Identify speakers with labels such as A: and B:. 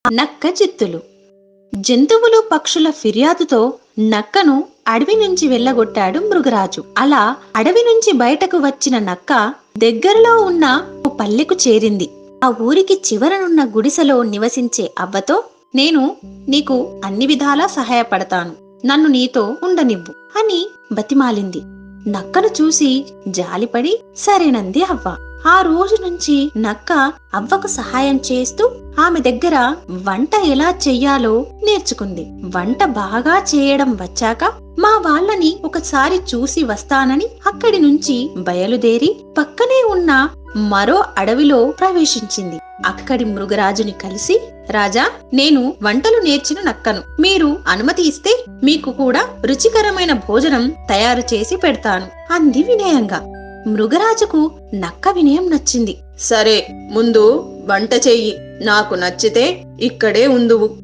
A: నక్క చిత్తులు. జంతువులు పక్షుల ఫిర్యాదుతో నక్కను అడవి నుంచి వెళ్ళగొట్టాడు మృగరాజు. అలా అడవి నుంచి బయటకు వచ్చిన నక్క దగ్గరలో ఉన్న ఓ పల్లెకు చేరింది. ఆ ఊరికి చివరనున్న గుడిసెలో నివసించే అవ్వతో, నేను నీకు అన్ని విధాలా సహాయపడతాను, నన్ను నీతో ఉండనివ్వు అని బతిమాలింది. నక్కను చూసి జాలిపడి సరేనంది అవ్వ. ఆ రోజు నుంచి నక్క అవ్వకు సహాయం చేస్తూ ఆమె దగ్గర వంట ఎలా చెయ్యాలో నేర్చుకుంది. వంట బాగా చేయడం వచ్చాక మా వాళ్ళని ఒకసారి చూసి వస్తానని అక్కడి నుంచి బయలుదేరి పక్కనే ఉన్న మరో అడవిలో ప్రవేశించింది. అక్కడి మృగరాజుని కలిసి, రాజా, నేను వంటలు నేర్చిన నక్కను, మీరు అనుమతి ఇస్తే మీకు కూడా రుచికరమైన భోజనం తయారు చేసి పెడతాను అంది వినయంగా. మృగరాజుకు నక్క వినయం నచ్చింది. సరే, ముందు వంట చెయ్యి, నాకు నచ్చితే ఇక్కడే ఉందువు